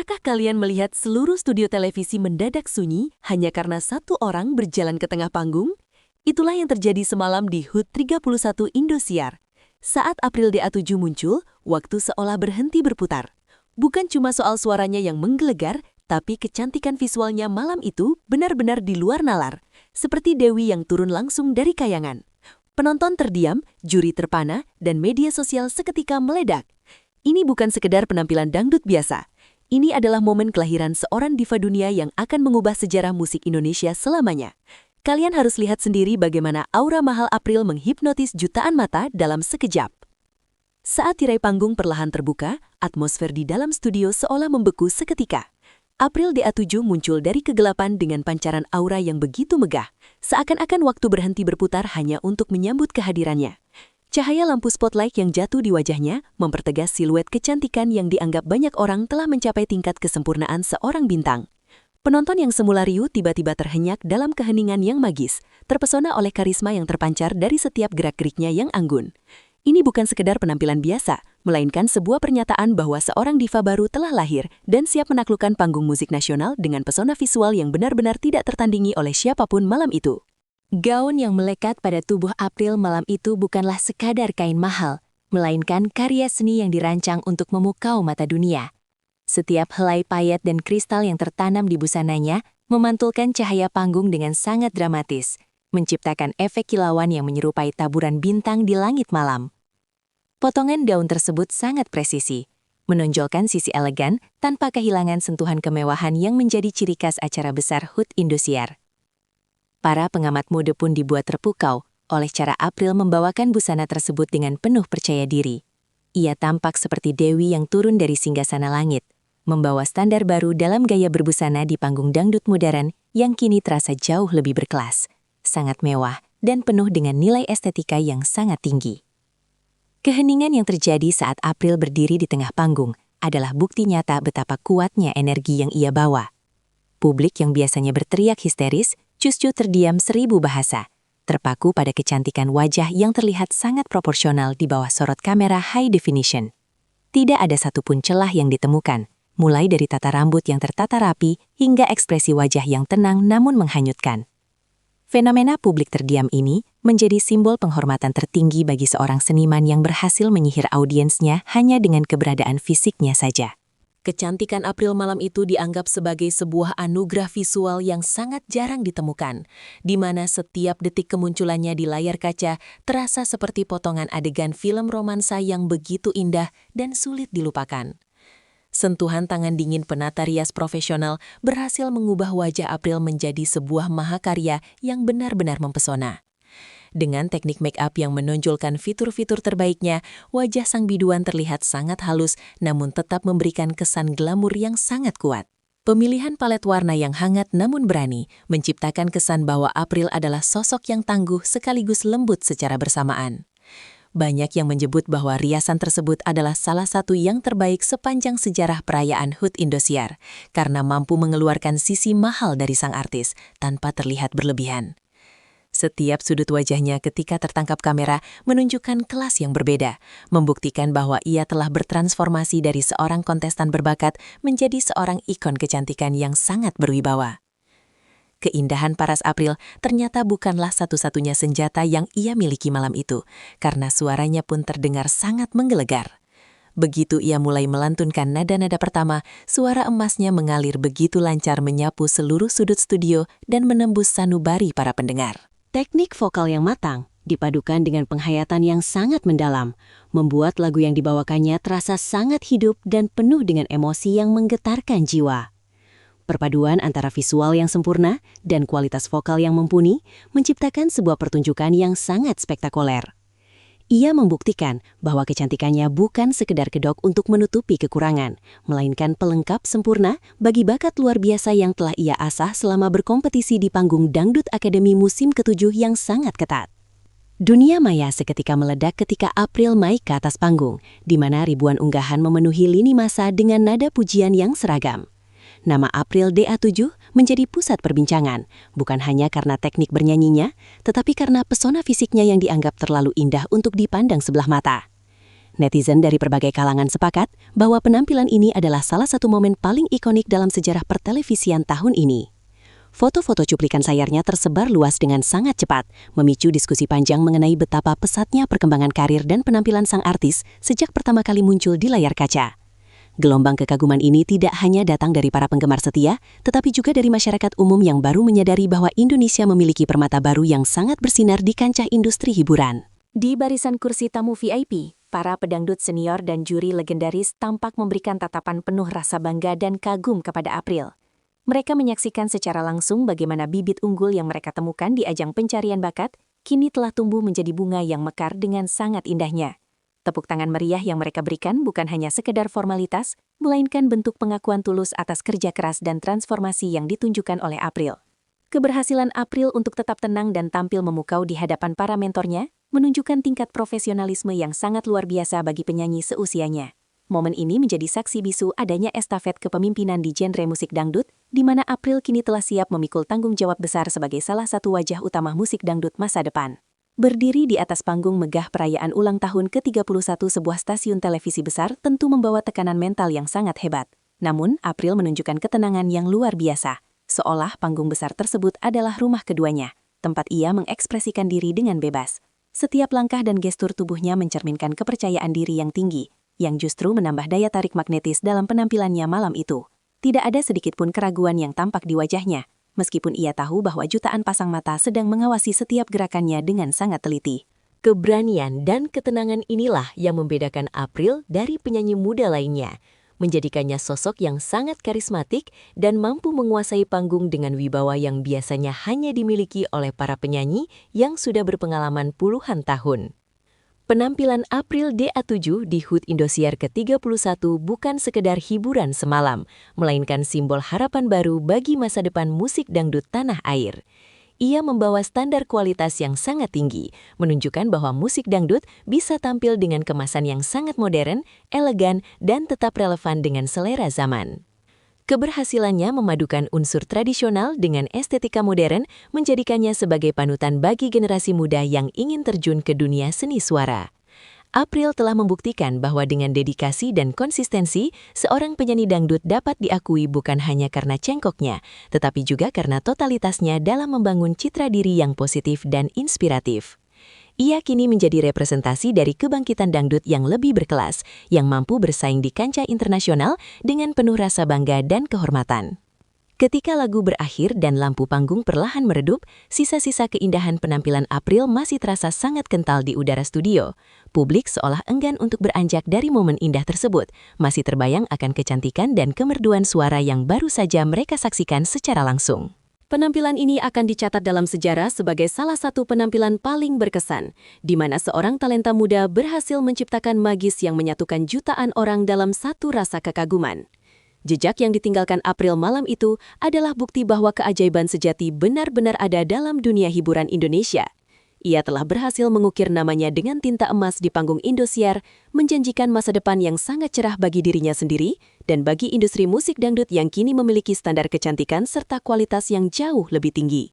Pernahkah kalian melihat seluruh studio televisi mendadak sunyi hanya karena satu orang berjalan ke tengah panggung? Itulah yang terjadi semalam di HUT 31 Indosiar. Saat April DA7 muncul, waktu seolah berhenti berputar. Bukan cuma soal suaranya yang menggelegar, tapi kecantikan visualnya malam itu benar-benar di luar nalar. Seperti Dewi yang turun langsung dari kayangan. Penonton terdiam, juri terpana, dan media sosial seketika meledak. Ini bukan sekedar penampilan dangdut biasa. Ini adalah momen kelahiran seorang diva dunia yang akan mengubah sejarah musik Indonesia selamanya. Kalian harus lihat sendiri bagaimana aura mahal April menghipnotis jutaan mata dalam sekejap. Saat tirai panggung perlahan terbuka, atmosfer di dalam studio seolah membeku seketika. April DA7 muncul dari kegelapan dengan pancaran aura yang begitu megah, seakan-akan waktu berhenti berputar hanya untuk menyambut kehadirannya. Cahaya lampu spotlight yang jatuh di wajahnya mempertegas siluet kecantikan yang dianggap banyak orang telah mencapai tingkat kesempurnaan seorang bintang. Penonton yang semula riuh tiba-tiba terhenyak dalam keheningan yang magis, terpesona oleh karisma yang terpancar dari setiap gerak-geriknya yang anggun. Ini bukan sekedar penampilan biasa, melainkan sebuah pernyataan bahwa seorang diva baru telah lahir dan siap menaklukkan panggung musik nasional dengan pesona visual yang benar-benar tidak tertandingi oleh siapapun malam itu. Gaun yang melekat pada tubuh April malam itu bukanlah sekadar kain mahal, melainkan karya seni yang dirancang untuk memukau mata dunia. Setiap helai payet dan kristal yang tertanam di busananya memantulkan cahaya panggung dengan sangat dramatis, menciptakan efek kilauan yang menyerupai taburan bintang di langit malam. Potongan daun tersebut sangat presisi, menonjolkan sisi elegan tanpa kehilangan sentuhan kemewahan yang menjadi ciri khas acara besar HUT Indosiar. Para pengamat mode pun dibuat terpukau oleh cara April membawakan busana tersebut dengan penuh percaya diri. Ia tampak seperti Dewi yang turun dari singgasana langit, membawa standar baru dalam gaya berbusana di panggung dangdut modern yang kini terasa jauh lebih berkelas, sangat mewah, dan penuh dengan nilai estetika yang sangat tinggi. Keheningan yang terjadi saat April berdiri di tengah panggung adalah bukti nyata betapa kuatnya energi yang ia bawa. Publik yang biasanya berteriak histeris, justru terdiam 1000 bahasa, terpaku pada kecantikan wajah yang terlihat sangat proporsional di bawah sorot kamera high definition. Tidak ada satupun celah yang ditemukan, mulai dari tata rambut yang tertata rapi hingga ekspresi wajah yang tenang namun menghanyutkan. Fenomena publik terdiam ini menjadi simbol penghormatan tertinggi bagi seorang seniman yang berhasil menyihir audiensnya hanya dengan keberadaan fisiknya saja. Kecantikan April malam itu dianggap sebagai sebuah anugerah visual yang sangat jarang ditemukan, di mana setiap detik kemunculannya di layar kaca terasa seperti potongan adegan film romansa yang begitu indah dan sulit dilupakan. Sentuhan tangan dingin penata rias profesional berhasil mengubah wajah April menjadi sebuah mahakarya yang benar-benar mempesona. Dengan teknik make-up yang menonjolkan fitur-fitur terbaiknya, wajah sang biduan terlihat sangat halus namun tetap memberikan kesan glamur yang sangat kuat. Pemilihan palet warna yang hangat namun berani menciptakan kesan bahwa April adalah sosok yang tangguh sekaligus lembut secara bersamaan. Banyak yang menyebut bahwa riasan tersebut adalah salah satu yang terbaik sepanjang sejarah perayaan HUT Indosiar karena mampu mengeluarkan sisi mahal dari sang artis tanpa terlihat berlebihan. Setiap sudut wajahnya ketika tertangkap kamera menunjukkan kelas yang berbeda, membuktikan bahwa ia telah bertransformasi dari seorang kontestan berbakat menjadi seorang ikon kecantikan yang sangat berwibawa. Keindahan paras April ternyata bukanlah satu-satunya senjata yang ia miliki malam itu, karena suaranya pun terdengar sangat menggelegar. Begitu ia mulai melantunkan nada-nada pertama, suara emasnya mengalir begitu lancar menyapu seluruh sudut studio dan menembus sanubari para pendengar. Teknik vokal yang matang, dipadukan dengan penghayatan yang sangat mendalam, membuat lagu yang dibawakannya terasa sangat hidup dan penuh dengan emosi yang menggetarkan jiwa. Perpaduan antara visual yang sempurna dan kualitas vokal yang mumpuni menciptakan sebuah pertunjukan yang sangat spektakuler. Ia membuktikan bahwa kecantikannya bukan sekedar kedok untuk menutupi kekurangan, melainkan pelengkap sempurna bagi bakat luar biasa yang telah ia asah selama berkompetisi di panggung Dangdut Akademi musim ke-7 yang sangat ketat. Dunia maya seketika meledak ketika April naik ke atas panggung, di mana ribuan unggahan memenuhi lini masa dengan nada pujian yang seragam. Nama April DA7 menjadi pusat perbincangan, bukan hanya karena teknik bernyanyinya, tetapi karena pesona fisiknya yang dianggap terlalu indah untuk dipandang sebelah mata. Netizen dari berbagai kalangan sepakat bahwa penampilan ini adalah salah satu momen paling ikonik dalam sejarah pertelevisian tahun ini. Foto-foto cuplikan sayarnya tersebar luas dengan sangat cepat, memicu diskusi panjang mengenai betapa pesatnya perkembangan karir dan penampilan sang artis sejak pertama kali muncul di layar kaca. Gelombang kekaguman ini tidak hanya datang dari para penggemar setia, tetapi juga dari masyarakat umum yang baru menyadari bahwa Indonesia memiliki permata baru yang sangat bersinar di kancah industri hiburan. Di barisan kursi tamu VIP, para pedangdut senior dan juri legendaris tampak memberikan tatapan penuh rasa bangga dan kagum kepada April. Mereka menyaksikan secara langsung bagaimana bibit unggul yang mereka temukan di ajang pencarian bakat kini telah tumbuh menjadi bunga yang mekar dengan sangat indahnya. Tepuk tangan meriah yang mereka berikan bukan hanya sekedar formalitas, melainkan bentuk pengakuan tulus atas kerja keras dan transformasi yang ditunjukkan oleh April. Keberhasilan April untuk tetap tenang dan tampil memukau di hadapan para mentornya menunjukkan tingkat profesionalisme yang sangat luar biasa bagi penyanyi seusianya. Momen ini menjadi saksi bisu adanya estafet kepemimpinan di genre musik dangdut, di mana April kini telah siap memikul tanggung jawab besar sebagai salah satu wajah utama musik dangdut masa depan. Berdiri di atas panggung megah perayaan ulang tahun ke-31 sebuah stasiun televisi besar tentu membawa tekanan mental yang sangat hebat. Namun, April menunjukkan ketenangan yang luar biasa, seolah panggung besar tersebut adalah rumah keduanya, tempat ia mengekspresikan diri dengan bebas. Setiap langkah dan gestur tubuhnya mencerminkan kepercayaan diri yang tinggi, yang justru menambah daya tarik magnetis dalam penampilannya malam itu. Tidak ada sedikit pun keraguan yang tampak di wajahnya, meskipun ia tahu bahwa jutaan pasang mata sedang mengawasi setiap gerakannya dengan sangat teliti. Keberanian dan ketenangan inilah yang membedakan April dari penyanyi muda lainnya, menjadikannya sosok yang sangat karismatik dan mampu menguasai panggung dengan wibawa yang biasanya hanya dimiliki oleh para penyanyi yang sudah berpengalaman puluhan tahun. Penampilan April DA7 di HUT Indosiar ke-31 bukan sekedar hiburan semalam, melainkan simbol harapan baru bagi masa depan musik dangdut tanah air. Ia membawa standar kualitas yang sangat tinggi, menunjukkan bahwa musik dangdut bisa tampil dengan kemasan yang sangat modern, elegan, dan tetap relevan dengan selera zaman. Keberhasilannya memadukan unsur tradisional dengan estetika modern menjadikannya sebagai panutan bagi generasi muda yang ingin terjun ke dunia seni suara. April telah membuktikan bahwa dengan dedikasi dan konsistensi, seorang penyanyi dangdut dapat diakui bukan hanya karena cengkoknya, tetapi juga karena totalitasnya dalam membangun citra diri yang positif dan inspiratif. Ia kini menjadi representasi dari kebangkitan dangdut yang lebih berkelas, yang mampu bersaing di kancah internasional dengan penuh rasa bangga dan kehormatan. Ketika lagu berakhir dan lampu panggung perlahan meredup, sisa-sisa keindahan penampilan April masih terasa sangat kental di udara studio. Publik seolah enggan untuk beranjak dari momen indah tersebut, masih terbayang akan kecantikan dan kemerduan suara yang baru saja mereka saksikan secara langsung. Penampilan ini akan dicatat dalam sejarah sebagai salah satu penampilan paling berkesan, di mana seorang talenta muda berhasil menciptakan magis yang menyatukan jutaan orang dalam satu rasa kekaguman. Jejak yang ditinggalkan April malam itu adalah bukti bahwa keajaiban sejati benar-benar ada dalam dunia hiburan Indonesia. Ia telah berhasil mengukir namanya dengan tinta emas di panggung Indosiar, menjanjikan masa depan yang sangat cerah bagi dirinya sendiri dan bagi industri musik dangdut yang kini memiliki standar kecantikan serta kualitas yang jauh lebih tinggi.